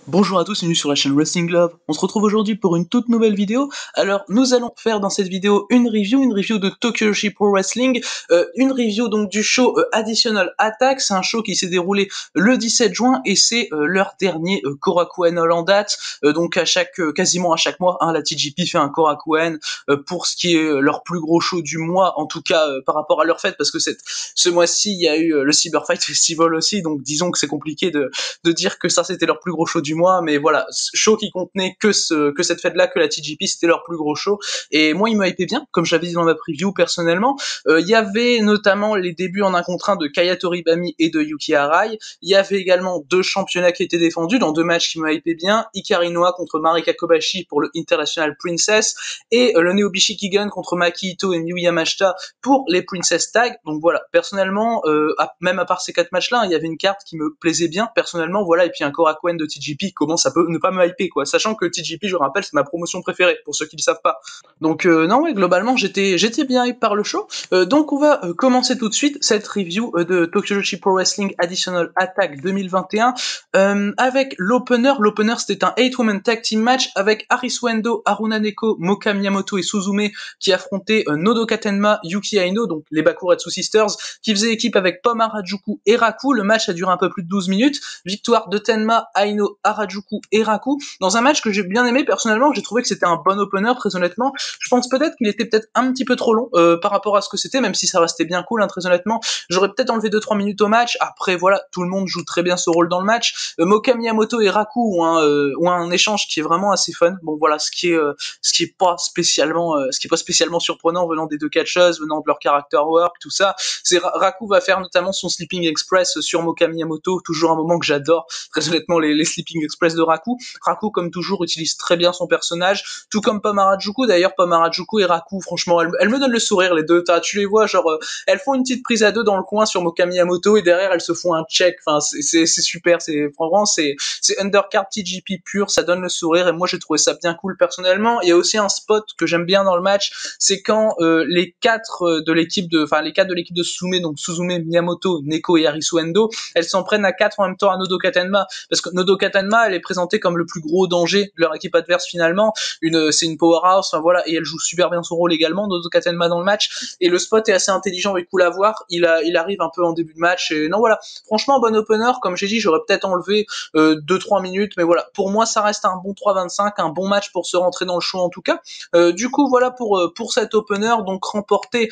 Bonjour à tous, bienvenue sur la chaîne Wrestling Love. On se retrouve aujourd'hui pour une toute nouvelle vidéo. Alors, nous allons faire dans cette vidéo une review de Tokyo Joshi Pro Wrestling, une review donc du show Additional Attack. C'est un show qui s'est déroulé le 17 juin et c'est leur dernier Korakuen All en date. Donc quasiment à chaque mois, la TJP fait un Korakuen pour ce qui est leur plus gros show du mois, en tout cas par rapport à leur fête, parce que ce mois-ci il y a eu le Cyber Fight Festival aussi. Donc disons que c'est compliqué de dire que ça c'était leur plus gros show du mois, mais voilà, show qui contenait que cette fête-là, que la TJP, c'était leur plus gros show, et moi il me hypait bien, comme j'avais dit dans ma preview personnellement. Il y avait notamment les débuts en 1 contre 1 de Kaya Toribami et de Yuki Arai. Il y avait également 2 championnats qui étaient défendus dans 2 matchs qui me hypaient bien, Hikari Noa contre Marika Kobashi pour le International Princess, et le Neobishi Kigun contre Maki Ito et Miyu Yamashita pour les Princess Tag. Donc voilà, personnellement, même à part ces 4 matchs-là, il y avait une carte qui me plaisait bien personnellement, voilà, et puis un Korakuen de TJP, comment ça peut ne pas me hyper, quoi, sachant que TJP, je rappelle, c'est ma promotion préférée, pour ceux qui le savent pas. Donc non, ouais, globalement, j'étais bien hype par le show. Donc on va commencer tout de suite cette review de Tokyo Joshi Pro Wrestling Additional Attack 2021 avec l'opener. L'opener, c'était un 8-woman tag team match avec Arisu Endo, Haruna Neko, Moka Miyamoto et Suzume qui affrontaient Nodoka Tenma, Yuki Aino, donc les Bakuretsu Sisters, qui faisaient équipe avec Pom Harajuku et Raku. Le match a duré un peu plus de 12 minutes. Victoire de Tenma, Aino, Harajuku et Raku dans un match que j'ai bien aimé personnellement. J'ai trouvé que c'était un bon opener, très honnêtement. Je pense peut-être qu'il était peut-être un petit peu trop long par rapport à ce que c'était, même si ça restait bien cool, très honnêtement. J'aurais peut-être enlevé 2-3 minutes au match. Après voilà, tout le monde joue très bien ce rôle dans le match. Moka Miyamoto et Raku ont un échange qui est vraiment assez fun. Bon voilà, ce qui est pas spécialement surprenant venant des 2 catcheuses, venant de leur character work, tout ça. C'est Raku va faire notamment son Sleeping Express sur Moka Miyamoto, toujours un moment que j'adore, très honnêtement, les Sleeping Express de Raku. Raku, comme toujours, utilise très bien son personnage, tout comme Pom Harajuku. D'ailleurs, Pom Harajuku et Raku, franchement, elles me donnent le sourire, les deux. Tu les vois, genre, elles font une petite prise à 2 dans le coin sur Moka Miyamoto, et derrière, elles se font un check. Enfin, c'est super, franchement, c'est undercard TJP pur, ça donne le sourire, et moi, j'ai trouvé ça bien cool, personnellement. Il y a aussi un spot que j'aime bien dans le match, c'est quand les 4 de l'équipe de Suzume, donc Suzume, Miyamoto, Neko et Arisu Endo, elles s'en prennent à 4 en même temps à Nodoka Tenma, parce que Nodoka Tenma, elle est présentée comme le plus gros danger de leur équipe adverse finalement. C'est une powerhouse, enfin voilà, et elle joue super bien son rôle également, Nodoka Tenma, dans le match. Et le spot est assez intelligent et cool à voir. Il arrive un peu en début de match, et non voilà, franchement bon opener. Comme j'ai dit, j'aurais peut-être enlevé 2-3 minutes, mais voilà, pour moi ça reste un bon 3-25, un bon match pour se rentrer dans le show en tout cas. Du coup voilà pour cet opener, donc remporté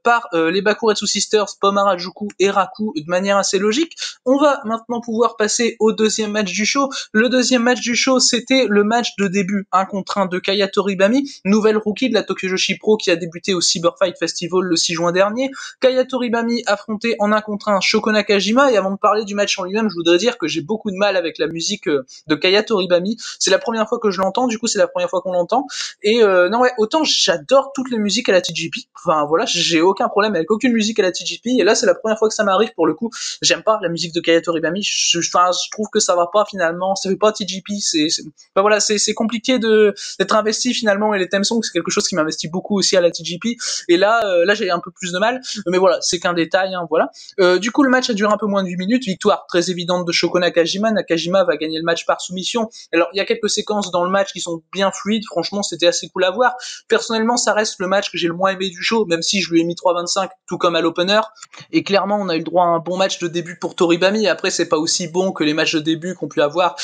par les Bakuretsu Sisters, Pom Harajuku et Raku de manière assez logique. On va maintenant pouvoir passer au deuxième match du show. Le deuxième match du show, c'était le match de début 1 contre 1 de Kaya Toribami, nouvelle rookie de la Tokyo Joshi Pro qui a débuté au Cyber Fight Festival le 6 juin dernier. Kaya Toribami affrontait en 1 contre 1 Shoko Nakajima, et avant de parler du match en lui-même, je voudrais dire que j'ai beaucoup de mal avec la musique de Kaya Toribami. C'est la première fois que je l'entends, du coup c'est la première fois qu'on l'entend, et non ouais, autant j'adore toutes les musiques à la TJP, enfin voilà, j'ai aucun problème avec aucune musique à la TJP, et là c'est la première fois que ça m'arrive. Pour le coup, j'aime pas la musique de Kaya Toribami, je trouve que ça va pas finalement, ça fait pas TJP, enfin voilà, c'est compliqué d'être investi finalement, et les theme songs c'est quelque chose qui m'investit beaucoup aussi à la TJP, et là j'ai un peu plus de mal, mais voilà, c'est qu'un détail, voilà. Du coup le match a duré un peu moins de 8 minutes, victoire très évidente de Shoko Nakajima. Nakajima va gagner le match par soumission. Alors il y a quelques séquences dans le match qui sont bien fluides, franchement c'était assez cool à voir. Personnellement ça reste le match que j'ai le moins aimé du show, même si je lui ai mis 3,25 tout comme à l'opener, et clairement on a eu le droit à un bon match de début pour Toribami. Après c'est pas aussi bon que les matchs de début qu'ont pu avoir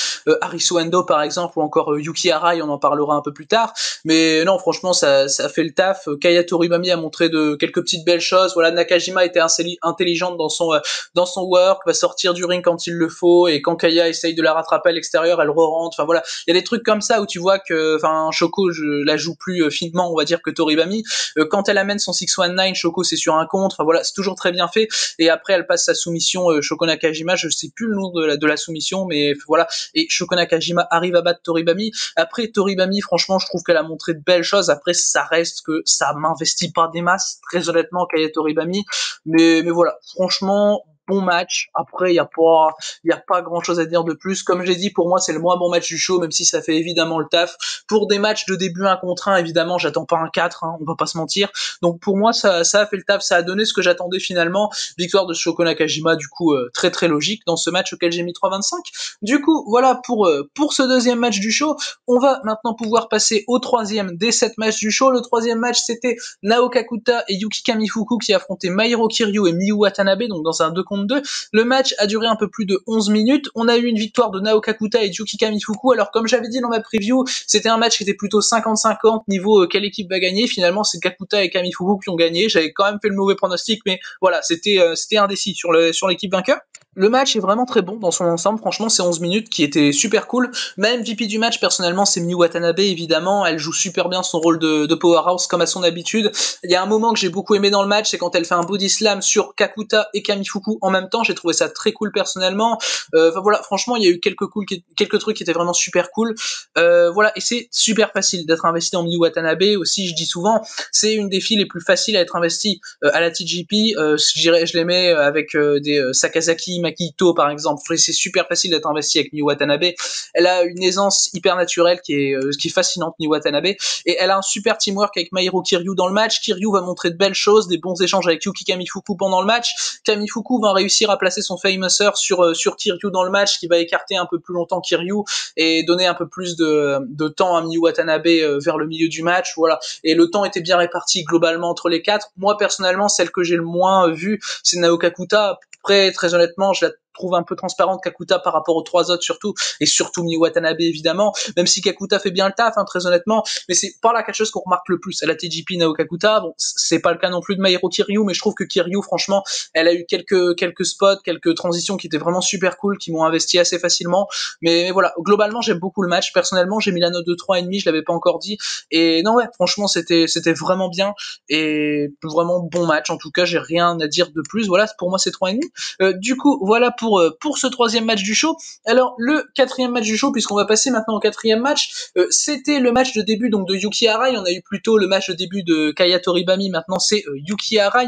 Arisu Endo par exemple, ou encore Yuki Arai, on en parlera un peu plus tard, mais non franchement ça fait le taf. Kaya Toribami a montré de quelques petites belles choses, voilà, Nakajima était intelligente dans son work, va sortir du ring quand il le faut, et quand Kaya essaye de la rattraper à l'extérieur, elle re-rentre, enfin voilà, il y a des trucs comme ça où tu vois que, enfin, Shoko la joue plus finement, on va dire, que Toribami. Quand elle amène son 619, Shoko c'est sur un contre, enfin voilà, c'est toujours très bien fait, et après elle passe sa soumission, Shoko Nakajima, je sais plus le nom de la soumission, mais voilà, et Shoko Nakajima arrive à battre Toribami. Après Toribami, franchement je trouve qu'elle a montré de belles choses. Après ça reste que ça m'investit pas des masses, très honnêtement, Kaya Toribami, mais voilà, franchement bon match. Après, il y a pas grand chose à dire de plus. Comme j'ai dit, pour moi, c'est le moins bon match du show, même si ça fait évidemment le taf. Pour des matchs de début 1 contre 1, évidemment, j'attends pas un 4, hein, on va pas se mentir. Donc pour moi, ça a fait le taf, ça a donné ce que j'attendais finalement. Victoire de Shoko Nakajima, du coup, très très logique dans ce match auquel j'ai mis 3,25. Du coup, voilà pour ce deuxième match du show. On va maintenant pouvoir passer au troisième des 7 matchs du show. Le troisième match, c'était Naoka Kuta et Yuki Kamifuku qui affrontaient Mairo Kiryu et Miyu Watanabe, donc dans un 2 contre 2. Le match a duré un peu plus de 11 minutes. On a eu une victoire de Naoka Kuta et Yuki Kamifuku. Alors, comme j'avais dit dans ma preview, c'était un match qui était plutôt 50-50 niveau quelle équipe va gagner. Finalement, c'est Kakuta et Kamifuku qui ont gagné. J'avais quand même fait le mauvais pronostic, mais voilà, c'était indécis sur l'équipe vainqueur. Le match est vraiment très bon dans son ensemble, franchement c'est 11 minutes qui était super cool. Ma MVP du match personnellement c'est Miyu Watanabe évidemment, elle joue super bien son rôle de powerhouse comme à son habitude. Il y a un moment que j'ai beaucoup aimé dans le match, c'est quand elle fait un body slam sur Kakuta et Kamifuku en même temps, j'ai trouvé ça très cool personnellement. Enfin voilà, franchement il y a eu quelques trucs qui étaient vraiment super cool. Voilà, et c'est super facile d'être investi dans Miyu Watanabe aussi, je dis souvent, c'est une des filles les plus faciles à être investie à la TGP, je les mets avec des Sakazaki, Makito par exemple, c'est super facile d'être investi avec Miyu Watanabe. Elle a une aisance hyper naturelle qui est fascinante, Miyu Watanabe, et elle a un super teamwork avec Mairo Kiryu dans le match. Kiryu va montrer de belles choses, des bons échanges avec Yuki Kamifuku pendant le match. Kamifuku va réussir à placer son Famouser sur Kiryu dans le match, qui va écarter un peu plus longtemps Kiryu et donner un peu plus de temps à Miyu Watanabe vers le milieu du match. Voilà, et le temps était bien réparti globalement entre les quatre. Moi personnellement, celle que j'ai le moins vue, c'est Naoka Kuta. Après, très honnêtement, je la trouve un peu transparente Kakuta par rapport aux 3 autres surtout, et surtout Miyu Watanabe évidemment, même si Kakuta fait bien le taf, hein, très honnêtement, mais c'est pas là quelque chose qu'on remarque le plus à la TGP Naoka Kuta. Bon, c'est pas le cas non plus de Mairo Kiryu, mais je trouve que Kiryu, franchement, elle a eu quelques spots, quelques transitions qui étaient vraiment super cool, qui m'ont investi assez facilement, mais voilà, globalement j'aime beaucoup le match, personnellement j'ai mis la note de 3,5, je l'avais pas encore dit, et non ouais, franchement c'était vraiment bien, et vraiment bon match, en tout cas j'ai rien à dire de plus, voilà, pour moi c'est 3,5. Du coup, voilà pour ce troisième match du show. Alors, le quatrième match du show, puisqu'on va passer maintenant au quatrième match, c'était le match de début donc de Yuki Arai. On a eu plutôt le match de début de Kaya Toribami. Maintenant, c'est Yuki Arai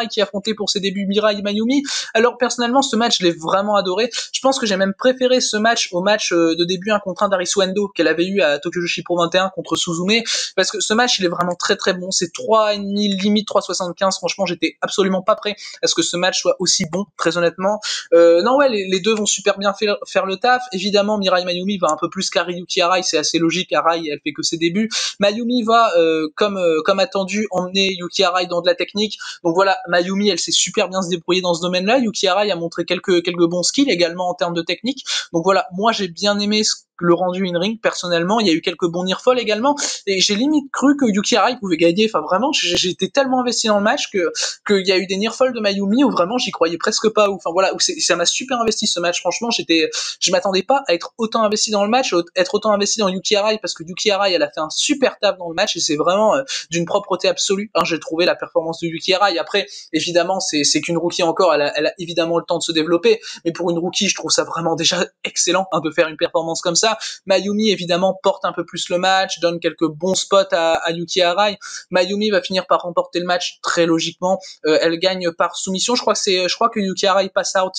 qui affrontait pour ses débuts Mirai Mayumi. Alors, personnellement, ce match, je l'ai vraiment adoré. Je pense que j'ai même préféré ce match au match de début 1 contre 1 d'Arisu Endo qu'elle avait eu à Tokyo Joshi Pro 21 contre Suzume, parce que ce match, il est vraiment très très bon. C'est 3,5, limite 3,75. Franchement, j'étais absolument pas prêt à ce que ce match soit aussi bon, très honnêtement. Non ouais, les deux vont super bien faire le taf. Évidemment, Mirai Mayumi va un peu plus carrer Yuki Arai, c'est assez logique. Arai, elle fait que ses débuts. Mayumi va, comme attendu, emmener Yuki Arai dans de la technique. Donc voilà, Mayumi, elle sait super bien se débrouiller dans ce domaine-là. Yuki Arai a montré quelques bons skills également en termes de technique. Donc voilà, moi j'ai bien aimé le rendu in-ring, personnellement. Il y a eu quelques bons nearfalls également, et j'ai limite cru que Yuki Arai pouvait gagner. Enfin vraiment, j'étais tellement investi dans le match qu'il y a eu des nearfalls de Mayumi où vraiment j'y croyais presque pas. Enfin voilà, où ça m'a super investi ce match. Franchement, je m'attendais pas à être autant investi dans le match, être autant investi dans Yuki Arai, parce que Yuki Arai, elle a fait un super taf dans le match, et c'est vraiment d'une propreté absolue. J'ai trouvé la performance de Yuki Arai. Après, évidemment, c'est qu'une rookie encore, elle a évidemment le temps de se développer, mais pour une rookie, je trouve ça vraiment déjà excellent de faire une performance comme ça. Mayumi évidemment porte un peu plus le match, donne quelques bons spots à Yuki Arai. Mayumi va finir par remporter le match très logiquement. Elle gagne par soumission. Je crois que Yuki Arai pass out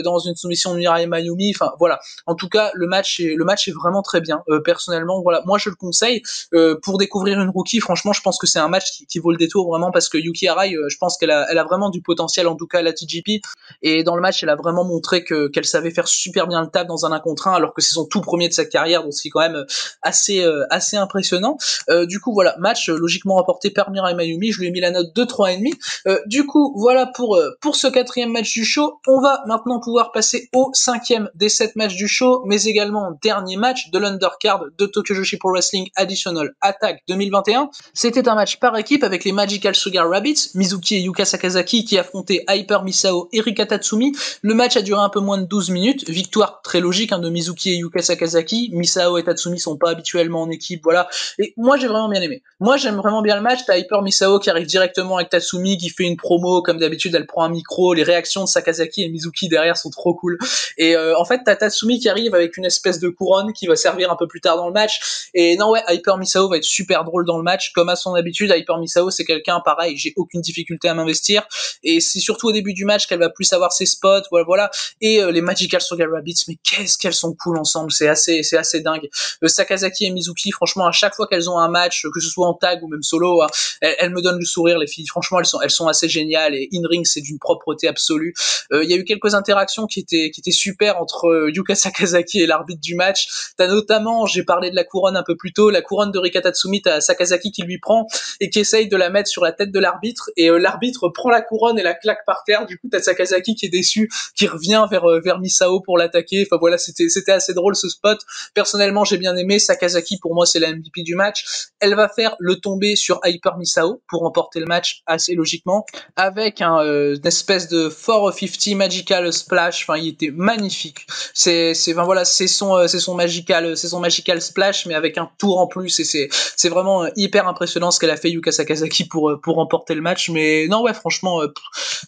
dans une soumission de Mirai Mayumi. Enfin voilà. En tout cas, le match est vraiment très bien. Personnellement, voilà, moi je le conseille pour découvrir une rookie. Franchement, je pense que c'est un match qui vaut le détour vraiment, parce que Yuki Arai, je pense qu'elle a vraiment du potentiel, en tout cas à la TGP. Et dans le match, elle a vraiment montré qu'elle savait faire super bien le taf dans un 1 contre 1, alors que c'est son tout premier de sa carrière, donc c'est quand même assez impressionnant. Du coup voilà, match logiquement remporté par Mirai Mayumi, je lui ai mis la note de 3,5. Du coup voilà pour ce quatrième match du show. On va maintenant pouvoir passer au cinquième des 7 matchs du show, mais également dernier match de l'undercard de Tokyo Joshi Pro Wrestling Additional Attack 2021. C'était un match par équipe avec les Magical Sugar Rabbits, Mizuki et Yuka Sakazaki, qui affrontaient Hyper Misao et Rika Tatsumi. Le match a duré un peu moins de 12 minutes, victoire très logique de Mizuki et Yuka Sakazaki Sakazaki. Misao et Tatsumi sont pas habituellement en équipe, voilà. Et moi, j'ai vraiment bien aimé. Moi, j'aime vraiment bien le match. T'as Hyper Misao qui arrive directement avec Tatsumi, qui fait une promo, comme d'habitude, elle prend un micro. Les réactions de Sakazaki et Mizuki derrière sont trop cool. Et en fait, t'as Tatsumi qui arrive avec une espèce de couronne qui va servir un peu plus tard dans le match. Et non, ouais, Hyper Misao va être super drôle dans le match. Comme à son habitude, Hyper Misao, c'est quelqu'un, pareil, j'ai aucune difficulté à m'investir. Et c'est surtout au début du match qu'elle va plus avoir ses spots, voilà. Et les Magical Sugar Rabbits, mais qu'est-ce qu'elles sont cool ensemble, c'est assez dingue. Sakazaki et Mizuki, franchement, à chaque fois qu'elles ont un match, que ce soit en tag ou même solo, hein, elles me donnent le sourire, les filles. Franchement, elles sont assez géniales et in-ring, c'est d'une propreté absolue. Il y a eu quelques interactions qui étaient super entre Yuka Sakazaki et l'arbitre du match. T'as notamment, j'ai parlé de la couronne un peu plus tôt, la couronne de Rika Tatsumi, t'as Sakazaki qui lui prend et qui essaye de la mettre sur la tête de l'arbitre, et l'arbitre prend la couronne et la claque par terre. Du coup, t'as Sakazaki qui est déçu, qui revient vers Misao pour l'attaquer. Enfin voilà, c'était assez drôle ce spot. Personnellement, j'ai bien aimé. Sakazaki, pour moi, c'est la MVP du match. Elle va faire le tombé sur Hyper Misao pour remporter le match assez logiquement, avec une espèce de 450 Magical Splash. Enfin, il était magnifique. Enfin voilà, c'est son magical splash, mais avec un tour en plus, et c'est vraiment hyper impressionnant ce qu'elle a fait Yuka Sakazaki pour remporter le match. Mais non, ouais, franchement,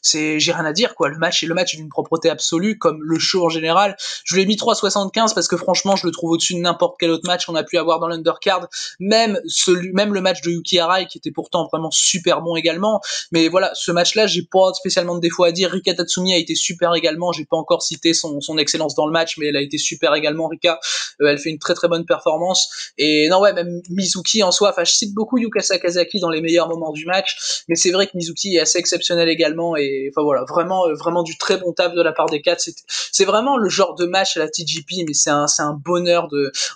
j'ai rien à dire, quoi. Le match est d'une propreté absolue, comme le show en général. Je lui ai mis 3,75 parce que franchement, je le trouve au-dessus de n'importe quel autre match qu'on a pu avoir dans l'undercard, même le match de Yuki Arai, qui était pourtant vraiment super bon également. Mais voilà, ce match-là, j'ai pas spécialement de défaut à dire. Rika Tatsumi a été super également. J'ai pas encore cité son excellence dans le match, mais elle a été super également, Rika. Elle fait une très très bonne performance. Et non, ouais, même Mizuki en soi, enfin, je cite beaucoup Yuka Sakazaki dans les meilleurs moments du match, mais c'est vrai que Mizuki est assez exceptionnel également. Et enfin voilà, vraiment du très bon taf de la part des quatre. C'est vraiment le genre de match à la TGP, mais c'est un bonheur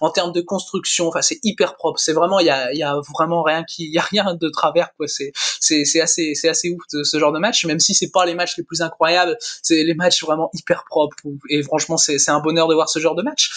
en termes de construction. Enfin, c'est hyper propre. C'est vraiment, il y a vraiment il y a rien de travers, quoi. C'est assez ouf ce genre de match, même si c'est pas les matchs les plus incroyables, c'est les matchs vraiment hyper propres. Et franchement, c'est un bonheur de voir ce genre de match.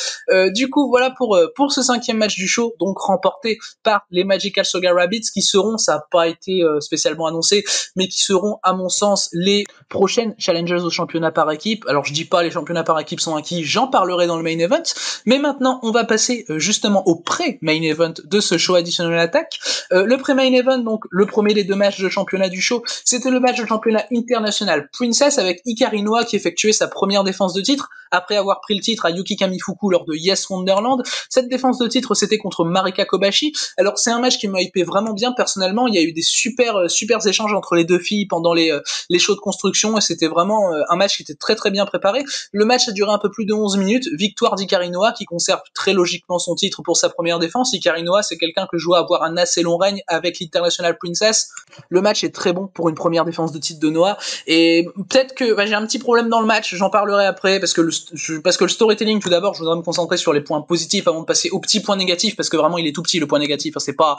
Du coup, voilà pour ce 5e match du show, donc remporté par les Magical Sugar Rabbits, qui seront, ça n'a pas été spécialement annoncé, mais qui seront, à mon sens, les prochaines challengers au championnat par équipe. Alors, je dis pas les championnats par équipe sont acquis, j'en parlerai dans le main event, mais maintenant, on va passer justement au pré-main event de ce show Additional Attack. Le pré-main event, donc le premier des 2 matchs de championnat du show, c'était le match de championnat international Princess, avec Hikari Noa qui effectuait sa première défense de titre après avoir pris le titre à Yuki Kamifuku lors de Yes Wonderland. Cette défense de titre, c'était contre Marika Kobashi. Alors, c'est un match qui m'a hypé vraiment bien personnellement. Il y a eu des super échanges entre les deux filles pendant les shows de construction, et c'était vraiment un match qui était très très bien préparé. Le match a duré un peu plus de 11 minutes. Victoire d'Hikari Noa, qui conserve très logiquement son titre pour sa première défense. Hikari Noa, c'est quelqu'un que je vois avoir un assez long règne avec l'International Princess. Le match est très bon pour une première défense de titre de Noa, et peut-être que j'ai un petit problème dans le match, j'en parlerai après, parce que le storytelling, tout d'abord, je voudrais me concentrer sur les points positifs avant de passer aux petits points négatifs, parce que vraiment il est tout petit, le point négatif, c'est pas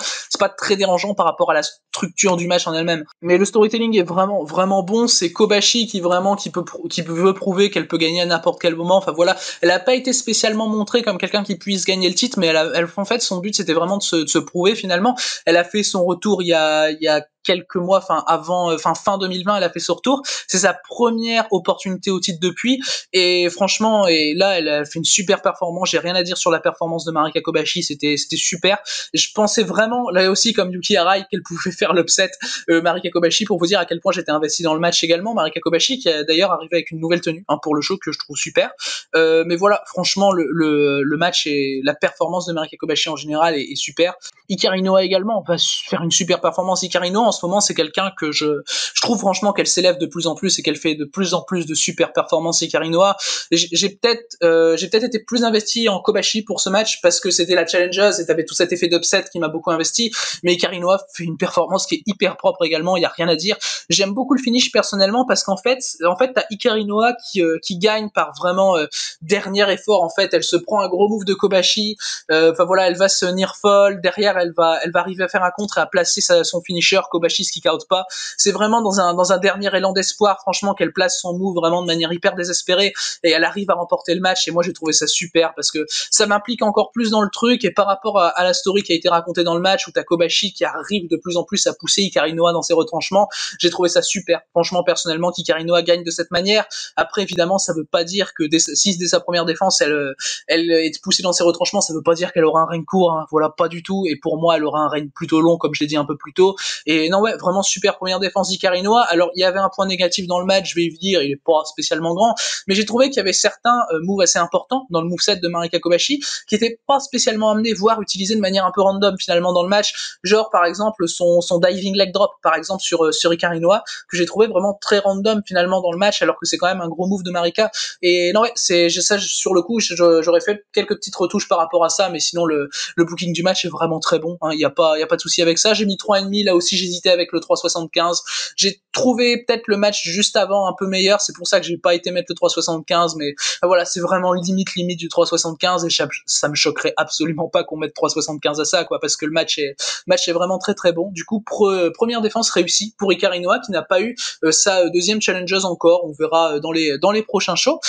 très dérangeant par rapport à la structure du match en elle-même, mais le storytelling est vraiment bon. C'est Kobashi qui veut prouver qu'elle peut gagner à n'importe quel moment. Enfin voilà, elle a pas été spécialement montrée comme quelqu'un qui puisse gagner le titre, mais en fait son but c'était vraiment de se prouver finalement. Elle a fait son retour il y a quelques mois, fin 2020, elle a fait son retour. C'est sa première opportunité au titre depuis, et franchement, et là, elle a fait une super performance. J'ai rien à dire sur la performance de Marika Kobashi, c'était super. Je pensais vraiment, là aussi, comme Yuki Arai, qu'elle pouvait faire l'upset Marika Kobashi, pour vous dire à quel point j'étais investi dans le match également. Marika Kobashi, qui a d'ailleurs arrivé avec une nouvelle tenue pour le show, que je trouve super. Mais voilà, franchement, le match et la performance de Marika Kobashi en général est super. Hikari Noa également va faire une super performance. Hikari Noa, en ce moment, c'est quelqu'un que je trouve franchement qu'elle s'élève de plus en plus et qu'elle fait de plus en plus de super performances. Hikari Noa, j'ai peut-être été plus investi en Kobashi pour ce match parce que c'était la Challengers et t'avais tout cet effet d'upset qui m'a beaucoup investi, mais Hikari Noa fait une performance qui est hyper propre également, il y a rien à dire. J'aime beaucoup le finish personnellement parce qu'en fait t'as Hikari Noa qui gagne par vraiment dernier effort. En fait, elle se prend un gros move de Kobashi, enfin voilà, elle va se near fall, derrière elle va arriver à faire un contre et à placer son finisher, Kobashi qui kick out pas. C'est vraiment dans un dernier élan d'espoir, franchement, qu'elle place son move vraiment de manière hyper désespérée et elle arrive à remporter le match. Et moi, j'ai trouvé ça super parce que ça m'implique encore plus dans le truc, et par rapport à la story qui a été racontée dans le match où t'as Kobashi qui arrive de plus en plus à pousser Hikaru Noa dans ses retranchements, j'ai trouvé ça super. Franchement, personnellement, qu'Hikaru Noa gagne de cette manière. Après, évidemment, ça veut pas dire que si dès sa première défense, elle est poussée dans ses retranchements, ça veut pas dire qu'elle aura un règne court, hein. Voilà, pas du tout. Et pour moi, elle aura un règne plutôt long, comme je l'ai dit un peu plus tôt. Et non, ouais, vraiment super première défense d'Hikaru Noa. Alors, il y avait un point négatif dans le match, je vais y venir, il est pas spécialement grand, mais j'ai trouvé qu'il y avait certains moves assez importants dans le moveset de Marika Kobashi qui étaient pas spécialement amenés, voire utilisés de manière un peu random finalement dans le match, genre par exemple son diving leg drop par exemple sur Hikaru Noa, que j'ai trouvé vraiment très random finalement dans le match, alors que c'est quand même un gros move de Marika. Et non, ouais, c'est ça, sur le coup j'aurais fait quelques petites retouches par rapport à ça, mais sinon le booking du match est vraiment très bon, hein. Il y a pas de souci avec ça. J'ai mis 3,5, là aussi j'hésitais avec le 3,75. J'ai trouvé peut-être le match juste avant un peu meilleur, c'est pour ça que j'ai pas été mettre le 3,75, mais voilà, c'est vraiment limite du 3,75, et ça me choquerait absolument pas qu'on mette 3,75 à ça, quoi, parce que le match est vraiment très très bon. Du coup, première défense réussie pour Hikaru Noa, qui n'a pas eu sa deuxième challengeuse encore. On verra dans les prochains shows.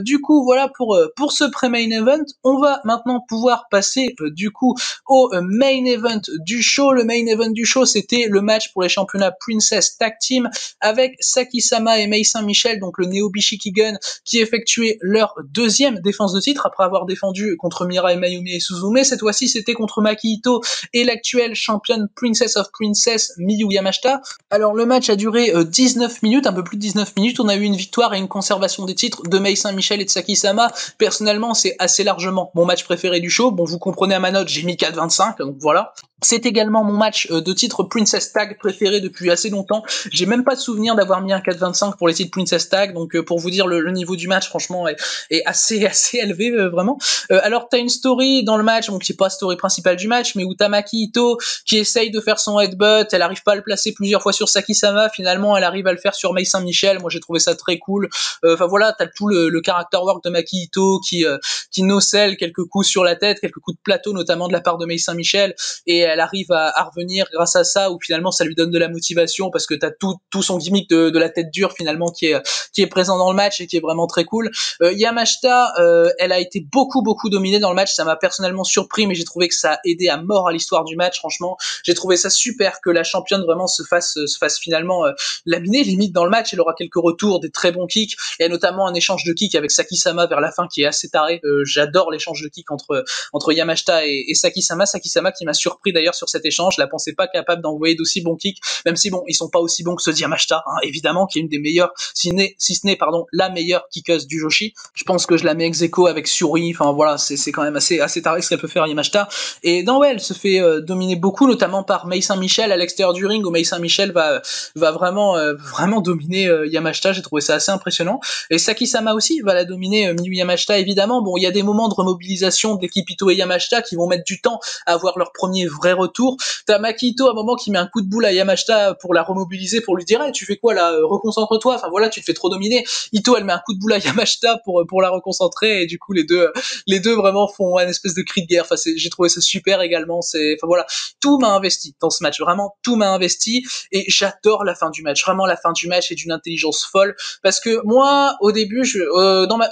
Du coup, voilà pour ce pré-main event. On va maintenant pouvoir passer du coup au main event du show. Le main event du show, c'était le match pour les championnats Princess Tag Team avec Saki Sama et Mei Saint-Michel, donc le Neo Bishikigun, qui effectuaient leur deuxième défense de titre après avoir défendu contre Mirai Mayumi et Suzume. Cette fois-ci, c'était contre Maki Ito et l'actuelle championne Princess of Princess Miyu Yamashita. Alors le match a duré 19 minutes, un peu plus de 19 minutes. On a eu une victoire et une conservation des titres de Mei Saint-Michel et de Saki Sama. Personnellement, c'est assez largement mon match préféré du show. Bon, vous comprenez à ma note, j'ai mis 4,25, donc voilà. C'est également mon match de titre Princess Tag préféré depuis assez longtemps. J'ai même pas de souvenir d'avoir mis un 4,25 pour les titres Princess Tag, donc pour vous dire le niveau du match, franchement, est assez élevé, vraiment. Alors t'as une story dans le match, donc qui est pas la story principale du match, mais où t'as Maki Ito qui essaye de faire son headbutt, elle arrive pas à le placer plusieurs fois sur Saki Sama, finalement elle arrive à le faire sur Mei Saint-Michel. Moi j'ai trouvé ça très cool. Enfin voilà, t'as tout le character work de Maki Ito qui nocelle quelques coups sur la tête, quelques coups de plateau notamment de la part de Mei Saint-Michel, et elle arrive à revenir grâce à ça, où finalement ça lui donne de la motivation, parce que t'as tout son gimmick de la tête dure finalement qui est présent dans le match et qui est vraiment très cool. Yamashita, elle a été beaucoup dominée dans le match, ça m'a personnellement surpris, mais j'ai trouvé que ça a aidé à mort à l'histoire du match. Franchement, j'ai trouvé ça super que la championne vraiment se fasse finalement laminer limite dans le match. Elle aura quelques retours, des très bons kicks, et notamment un échange de kicks avec Saki Sama vers la fin qui est assez taré. J'adore l'échange de kicks entre Yamashita et Saki Sama qui m'a surpris d'ailleurs sur cet échange. Je la pensais pas capable d'envoyer d'aussi bons kicks, même si bon, ils sont pas aussi bons que ceux de Yamashita, hein, évidemment, qui est une des meilleures, si ce n'est la meilleure kickeuse du Joshi. Je pense que je la mets ex aequo avec Suri. Enfin voilà, c'est quand même assez taré ce qu'elle peut faire Yamashita. Et non, ouais, elle se fait dominer beaucoup, notamment par Mei Saint-Michel à l'extérieur du ring, où Mei Saint-Michel va vraiment dominer Yamashita. J'ai trouvé ça assez impressionnant. Et Saki Sama aussi va la dominer, Miyu Yamashita, évidemment. Bon, il y a des moments de remobilisation de l'équipe Ito et Yamashita qui vont mettre du temps à avoir leur premier vrai retour. T'as Maki Ito à un moment qui met un coup de boule à Yamashita pour la remobiliser, pour lui dire hey, tu fais quoi là, reconcentre-toi, enfin voilà, tu te fais trop dominer. Ito elle met un coup de boule à Yamashita pour la reconcentrer, et du coup les deux vraiment font une espèce de cri de guerre. Enfin j'ai trouvé ça super également. Enfin voilà, tout m'a investi dans ce match, vraiment tout m'a investi, et j'adore la fin du match. Vraiment la fin du match est d'une intelligence folle, parce que moi au début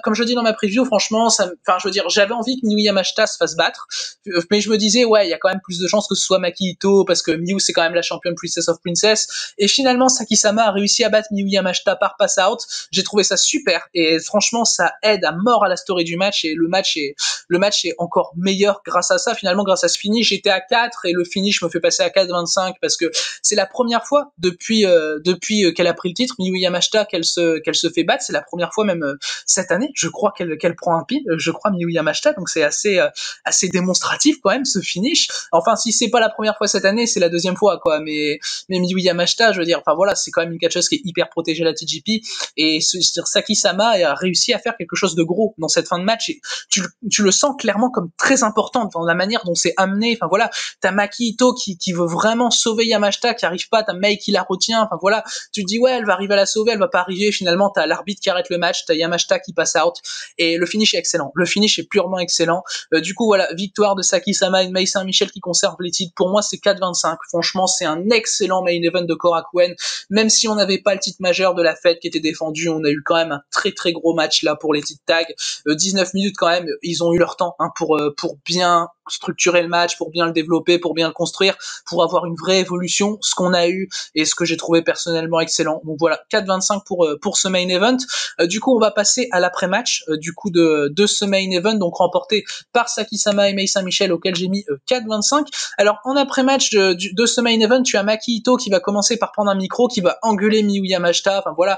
comme je dis dans ma preview, franchement j'avais envie que Miyu Yamashita se fasse battre, mais je me disais ouais, il y a quand même plus de chances que ce soit Maki Ito, parce que Miyu c'est quand même la championne Princess of Princess, et finalement Saki Sama a réussi à battre Miyu Yamashita par pass out. J'ai trouvé ça super, et franchement ça aide à mort à la story du match, et le match est encore meilleur grâce à ça. Finalement grâce à ce finish, j'étais à 4 et le finish me fait passer à 4,25, parce que c'est la première fois depuis qu'elle a pris le titre, Miyu Yamashita, qu'elle se fait battre. C'est la première fois même cette année, je crois, qu'elle prend un pin, je crois, Miyu Yamashita, donc c'est assez démonstratif quand même ce finish. Enfin si c'est pas la première fois cette année, c'est la deuxième fois quoi, mais Miyu Yamashita, je veux dire, enfin voilà, c'est quand même une catcheuse qui est hyper protégée à la TJP, et Saki Sama a réussi à faire quelque chose de gros dans cette fin de match, et tu le sens clairement comme très important dans la manière dont c'est amené. Enfin voilà, t'as Maki Ito qui veut vraiment sauver Yamashita, qui arrive pas, t'as Mei qui la retient, enfin voilà, tu te dis ouais, elle va arriver à la sauver, elle va pas arriver, finalement t'as l'arbitre qui arrête le match, t'as Yamashita qui passe out, et le finish est excellent, le finish est purement excellent. Du coup voilà, victoire de Saki Sama et de Mei Saint-Michel qui conservent les titres. Pour moi, c'est 4-25. Franchement, c'est un excellent main event de Korakuen. Même si on n'avait pas le titre majeur de la fête qui était défendu, on a eu quand même un très très gros match là pour les titres tag. 19 minutes quand même, ils ont eu leur temps hein, pour bien structurer le match, pour bien le développer, pour bien le construire, pour avoir une vraie évolution, ce qu'on a eu et ce que j'ai trouvé personnellement excellent. Donc voilà, 4-25 pour ce main event. Du coup, on va passer à l'après-match du coup de ce main event, donc remporté par Saki-sama et Mei Saint-Michel, auquel j'ai mis 4-25. Alors en après-match de ce main event, tu as Maki Ito qui va commencer par prendre un micro, qui va engueuler Miyu Yamashita. Enfin voilà,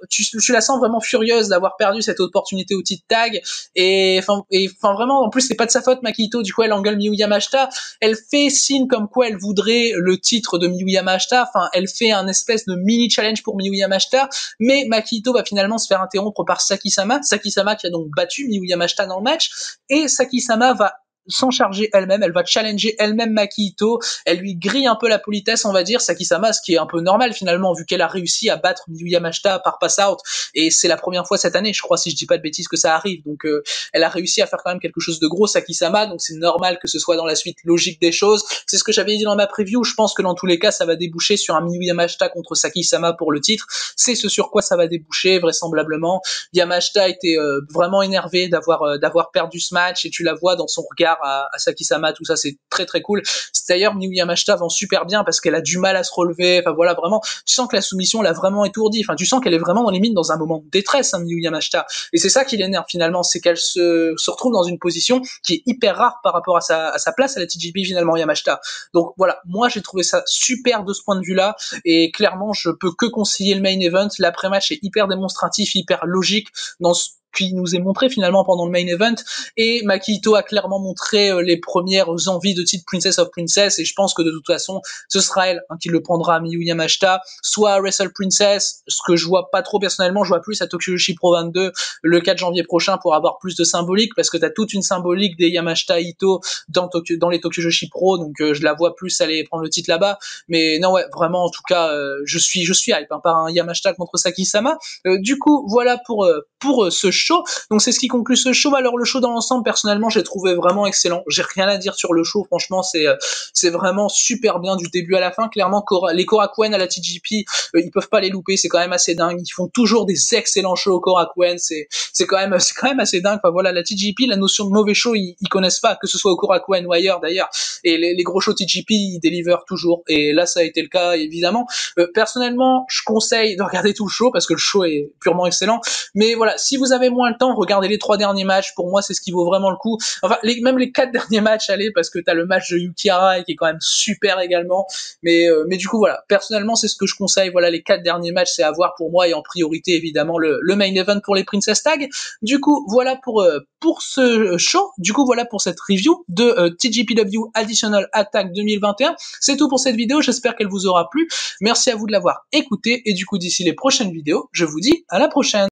tu la sens vraiment furieuse d'avoir perdu cette opportunité au titre tag. Et enfin vraiment, en plus c'est pas de sa faute Maki Ito. Du coup, elle engueule Miyu Yamashita. Elle fait signe comme quoi elle voudrait le titre de Miyu Yamashita. Enfin, elle fait un espèce de mini challenge pour Miyu Yamashita. Mais Maki Ito va finalement se faire interrompre par Saki-sama. Saki-sama qui a donc battu Miyu Yamashita dans le match. Et Saki-sama va s'en charger elle-même, elle va challenger elle-même Maki Ito, elle lui grille un peu la politesse, on va dire, Saki-sama, ce qui est un peu normal finalement, vu qu'elle a réussi à battre Miyu Yamashita par pass-out, et c'est la première fois cette année, je crois, si je dis pas de bêtises, que ça arrive, donc elle a réussi à faire quand même quelque chose de gros, Saki-sama, donc c'est normal que ce soit dans la suite logique des choses, c'est ce que j'avais dit dans ma preview, je pense que dans tous les cas, ça va déboucher sur un Miyu Yamashita contre Saki-sama pour le titre, c'est ce sur quoi ça va déboucher, vraisemblablement. Yamashita était vraiment énervé d'avoir perdu ce match, et tu la vois dans son regard à Saki-sama, tout ça, c'est très très cool. D'ailleurs, Miyu Yamashita vend super bien parce qu'elle a du mal à se relever, enfin voilà, vraiment, tu sens que la soumission l'a vraiment étourdie, enfin tu sens qu'elle est vraiment dans les mines dans un moment de détresse, hein, Miyu Yamashita, et c'est ça qui l'énerve finalement, c'est qu'elle se retrouve dans une position qui est hyper rare par rapport à sa place à la TJP finalement, Yamashita. Donc voilà, moi j'ai trouvé ça super de ce point de vue-là, et clairement je peux que conseiller le main event, l'après-match est hyper démonstratif, hyper logique dans ce qui nous est montré finalement pendant le main event, et Maki Ito a clairement montré les premières envies de titre Princess of Princess, et je pense que de toute façon ce sera elle hein, qui le prendra à Miyu Yamashita, soit à Wrestle Princess, ce que je vois pas trop personnellement, je vois plus à Tokyo Joshi Pro 22 le 4 janvier prochain pour avoir plus de symbolique, parce que t'as toute une symbolique des Yamashita Ito dans les Tokyo Joshi Pro, donc je la vois plus aller prendre le titre là-bas, mais non ouais, vraiment en tout cas je suis hype hein, par un Yamashita contre Saki-sama. Du coup voilà pour ce show. Donc c'est ce qui conclut ce show. Alors le show dans l'ensemble, personnellement, j'ai trouvé vraiment excellent. J'ai rien à dire sur le show. Franchement, c'est vraiment super bien du début à la fin. Clairement, les Korakuen à la TJP, ils peuvent pas les louper. C'est quand même assez dingue. Ils font toujours des excellents shows aux Korakuen. C'est quand même assez dingue. Enfin voilà, la TJP, la notion de mauvais show, ils connaissent pas, que ce soit au Korakuen ou ailleurs d'ailleurs. Et les gros shows TJP, ils délivrent toujours. Et là, ça a été le cas évidemment. Personnellement, je conseille de regarder tout le show parce que le show est purement excellent. Mais voilà, si vous avez moins le temps, regardez les 3 derniers matchs. Pour moi, c'est ce qui vaut vraiment le coup. Enfin, même les 4 derniers matchs, allez, parce que t'as le match de Yuki Arai qui est quand même super également. Mais du coup, voilà. Personnellement, c'est ce que je conseille. Voilà, les 4 derniers matchs, c'est à voir pour moi, et en priorité, évidemment, le main event pour les Princess Tag. Du coup, voilà pour ce show. Du coup, voilà pour cette review de TJPW Additional Attack 2021. C'est tout pour cette vidéo. J'espère qu'elle vous aura plu. Merci à vous de l'avoir écouté. Et du coup, d'ici les prochaines vidéos, je vous dis à la prochaine.